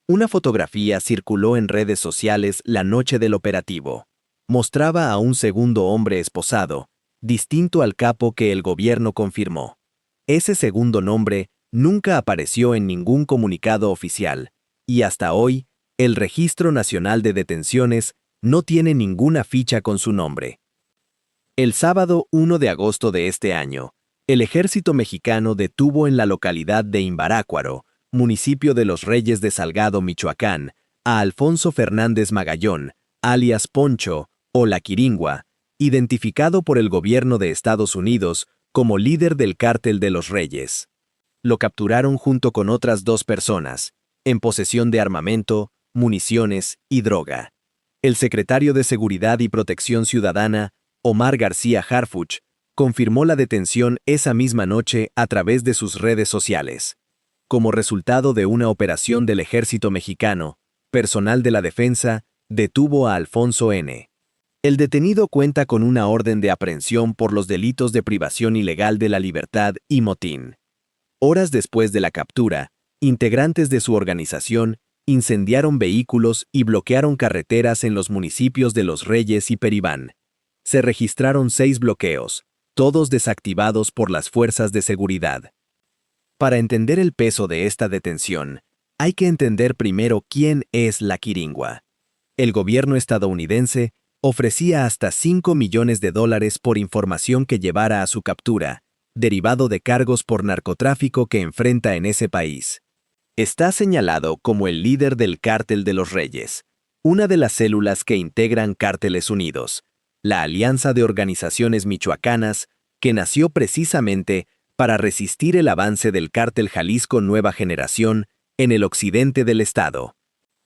Una fotografía circuló en redes sociales la noche del operativo. Mostraba a un segundo hombre esposado, distinto al capo que el gobierno confirmó. Ese segundo nombre nunca apareció en ningún comunicado oficial, y hasta hoy, el Registro Nacional de Detenciones no tiene ninguna ficha con su nombre. El sábado 1 de agosto de este año, el ejército mexicano detuvo en la localidad de Imbarácuaro, municipio de Los Reyes de Salgado, Michoacán, a Alfonso Fernández Magallón, alias Poncho, o La Quiringua, identificado por el gobierno de Estados Unidos como líder del Cártel de los Reyes. Lo capturaron junto con otras 2 personas, en posesión de armamento, municiones y droga. El secretario de Seguridad y Protección Ciudadana, Omar García Harfuch, confirmó la detención esa misma noche a través de sus redes sociales. Como resultado de una operación del ejército mexicano, personal de la defensa detuvo a Alfonso N. El detenido cuenta con una orden de aprehensión por los delitos de privación ilegal de la libertad y motín. Horas después de la captura, integrantes de su organización incendiaron vehículos y bloquearon carreteras en los municipios de Los Reyes y Peribán. Se registraron 6 bloqueos, todos desactivados por las fuerzas de seguridad. Para entender el peso de esta detención, hay que entender primero quién es La Quiringua. El gobierno estadounidense ofrecía hasta $5 millones por información que llevara a su captura, derivado de cargos por narcotráfico que enfrenta en ese país. Está señalado como el líder del Cártel de los Reyes, una de las células que integran Cárteles Unidos, la alianza de organizaciones michoacanas que nació precisamente para resistir el avance del Cártel Jalisco Nueva Generación en el occidente del estado.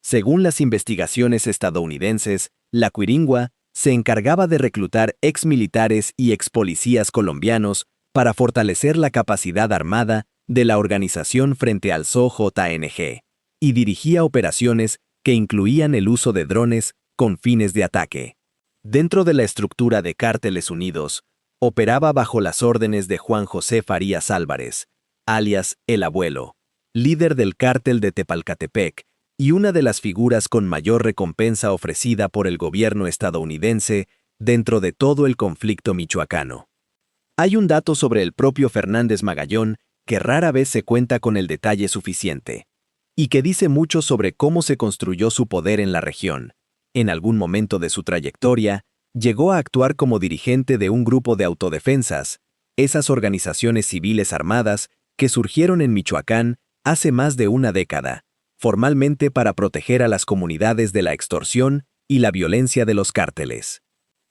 Según las investigaciones estadounidenses, La Quiringua se encargaba de reclutar exmilitares y expolicías colombianos para fortalecer la capacidad armada de la organización frente al ZOJNG, y dirigía operaciones que incluían el uso de drones con fines de ataque. Dentro de la estructura de Cárteles Unidos, operaba bajo las órdenes de Juan José Farías Álvarez, alias El Abuelo, líder del Cártel de Tepalcatepec y una de las figuras con mayor recompensa ofrecida por el gobierno estadounidense dentro de todo el conflicto michoacano. Hay un dato sobre el propio Fernández Magallón que rara vez se cuenta con el detalle suficiente, y que dice mucho sobre cómo se construyó su poder en la región. En algún momento de su trayectoria, llegó a actuar como dirigente de un grupo de autodefensas, esas organizaciones civiles armadas que surgieron en Michoacán hace más de una década, formalmente para proteger a las comunidades de la extorsión y la violencia de los cárteles.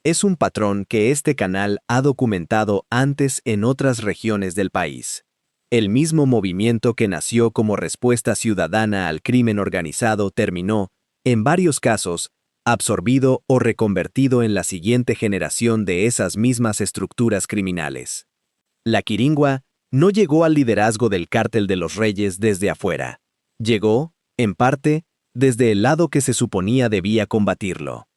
Es un patrón que este canal ha documentado antes en otras regiones del país. El mismo movimiento que nació como respuesta ciudadana al crimen organizado terminó, en varios casos, absorbido o reconvertido en la siguiente generación de esas mismas estructuras criminales. La Quiringua no llegó al liderazgo del Cártel de los Reyes desde afuera. Llegó, en parte, desde el lado que se suponía debía combatirlo.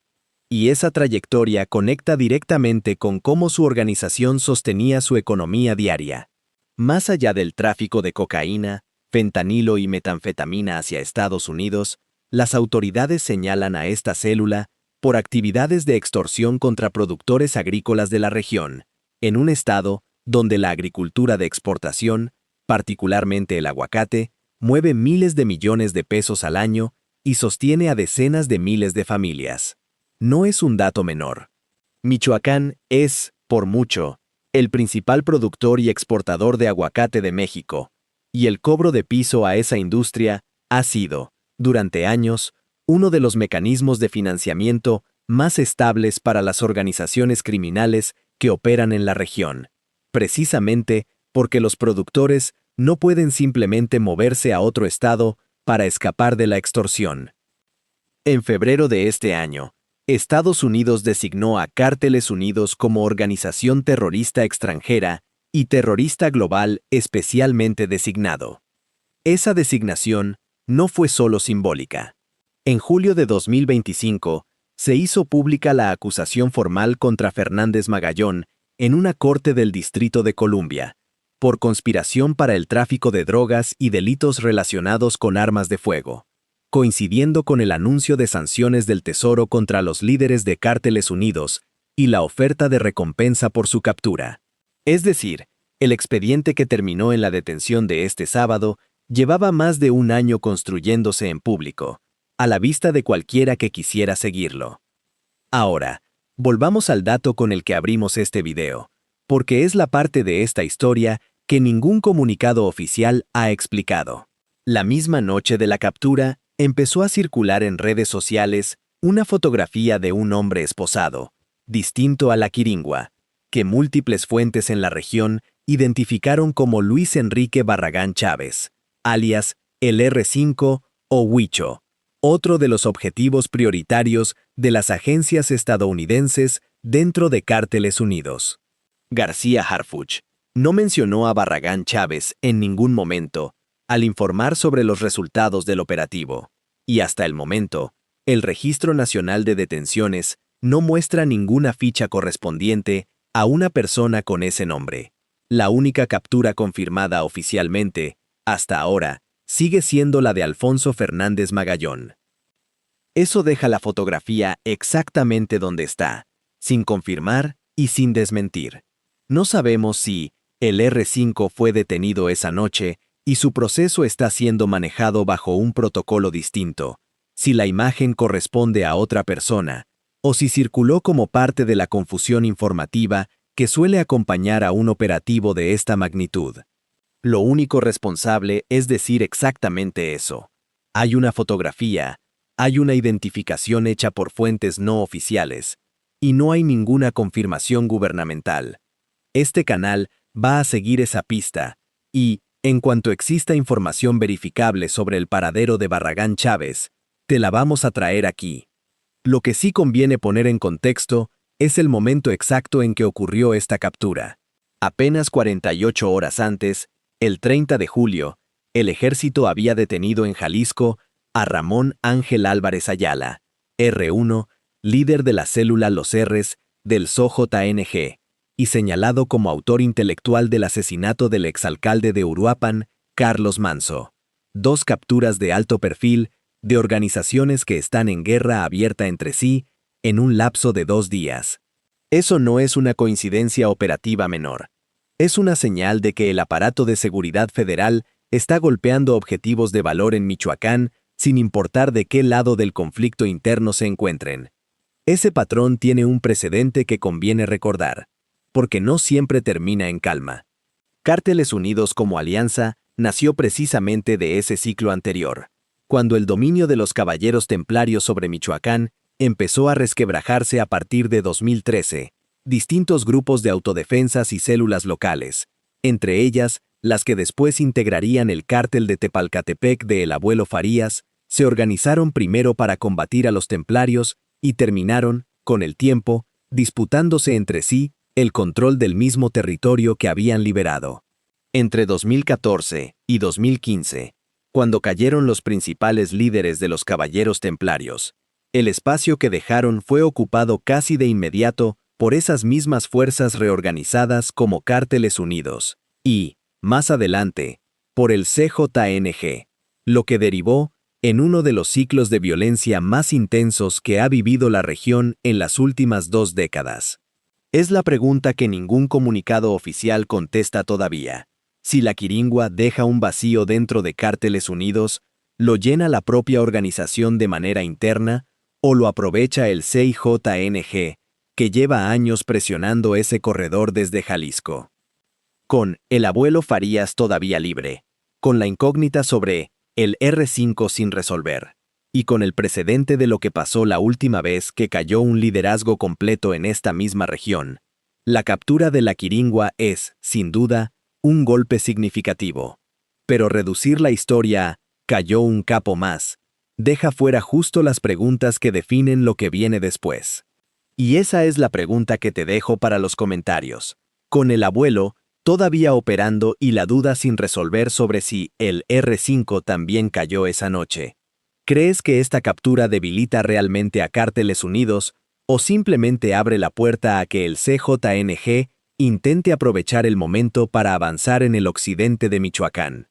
Y esa trayectoria conecta directamente con cómo su organización sostenía su economía diaria. Más allá del tráfico de cocaína, fentanilo y metanfetamina hacia Estados Unidos, las autoridades señalan a esta célula por actividades de extorsión contra productores agrícolas de la región, en un estado donde la agricultura de exportación, particularmente el aguacate, mueve miles de millones de pesos al año y sostiene a decenas de miles de familias. No es un dato menor. Michoacán es, por mucho, el principal productor y exportador de aguacate de México, y el cobro de piso a esa industria ha sido, durante años, uno de los mecanismos de financiamiento más estables para las organizaciones criminales que operan en la región, precisamente porque los productores no pueden simplemente moverse a otro estado para escapar de la extorsión. En febrero de este año, Estados Unidos designó a Cárteles Unidos como organización terrorista extranjera y terrorista global especialmente designado. Esa designación no fue solo simbólica. En julio de 2025, se hizo pública la acusación formal contra Fernández Magallón en una corte del Distrito de Columbia, por conspiración para el tráfico de drogas y delitos relacionados con armas de fuego. coincidiendo con el anuncio de sanciones del Tesoro contra los líderes de Cárteles Unidos y la oferta de recompensa por su captura. Es decir, el expediente que terminó en la detención de este sábado llevaba más de un año construyéndose en público, a la vista de cualquiera que quisiera seguirlo. Ahora, volvamos al dato con el que abrimos este video, porque es la parte de esta historia que ningún comunicado oficial ha explicado. La misma noche de la captura, empezó a circular en redes sociales una fotografía de un hombre esposado, distinto a la quiringua, que múltiples fuentes en la región identificaron como Luis Enrique Barragán Chávez, alias el R5 o Huicho, otro de los objetivos prioritarios de las agencias estadounidenses dentro de Cárteles Unidos. García Harfuch no mencionó a Barragán Chávez en ningún momento al informar sobre los resultados del operativo, y hasta el momento, el Registro Nacional de Detenciones no muestra ninguna ficha correspondiente a una persona con ese nombre. La única captura confirmada oficialmente, hasta ahora, sigue siendo la de Alfonso Fernández Magallón. Eso deja la fotografía exactamente donde está, sin confirmar y sin desmentir. No sabemos si el R5 fue detenido esa noche y su proceso está siendo manejado bajo un protocolo distinto, si la imagen corresponde a otra persona, o si circuló como parte de la confusión informativa que suele acompañar a un operativo de esta magnitud. Lo único responsable es decir exactamente eso. Hay una fotografía, hay una identificación hecha por fuentes no oficiales, y no hay ninguna confirmación gubernamental. Este canal va a seguir esa pista, y, en cuanto exista información verificable sobre el paradero de Barragán Chávez, te la vamos a traer aquí. Lo que sí conviene poner en contexto es el momento exacto en que ocurrió esta captura. Apenas 48 horas antes, el 30 de julio, el ejército había detenido en Jalisco a Ramón Ángel Álvarez Ayala, R1, líder de la célula Los R's del SOJNG, y señalado como autor intelectual del asesinato del exalcalde de Uruapan, Carlos Manso. 2 capturas de alto perfil de organizaciones que están en guerra abierta entre sí en un lapso de 2 días. Eso no es una coincidencia operativa menor. Es una señal de que el aparato de seguridad federal está golpeando objetivos de valor en Michoacán sin importar de qué lado del conflicto interno se encuentren. Ese patrón tiene un precedente que conviene recordar, porque no siempre termina en calma. Cárteles Unidos como alianza nació precisamente de ese ciclo anterior, cuando el dominio de los caballeros templarios sobre Michoacán empezó a resquebrajarse a partir de 2013. Distintos grupos de autodefensas y células locales, entre ellas las que después integrarían el cártel de Tepalcatepec de El Abuelo Farías, se organizaron primero para combatir a los templarios y terminaron, con el tiempo, disputándose entre sí el control del mismo territorio que habían liberado. Entre 2014 y 2015, cuando cayeron los principales líderes de los caballeros templarios, el espacio que dejaron fue ocupado casi de inmediato por esas mismas fuerzas reorganizadas como Cárteles Unidos, y, más adelante, por el CJNG, lo que derivó en uno de los ciclos de violencia más intensos que ha vivido la región en las últimas 2 décadas. Es la pregunta que ningún comunicado oficial contesta todavía. Si la quiringua deja un vacío dentro de Cárteles Unidos, ¿lo llena la propia organización de manera interna o lo aprovecha el CJNG, que lleva años presionando ese corredor desde Jalisco? Con El Abuelo Farías todavía libre, con la incógnita sobre el R5 sin resolver, y con el precedente de lo que pasó la última vez que cayó un liderazgo completo en esta misma región, la captura de la quiringua es, sin duda, un golpe significativo. Pero reducir la historia a «cayó un capo más» deja fuera justo las preguntas que definen lo que viene después. Y esa es la pregunta que te dejo para los comentarios. Con el abuelo todavía operando y la duda sin resolver sobre si el R5 también cayó esa noche, ¿crees que esta captura debilita realmente a Cárteles Unidos o simplemente abre la puerta a que el CJNG intente aprovechar el momento para avanzar en el occidente de Michoacán?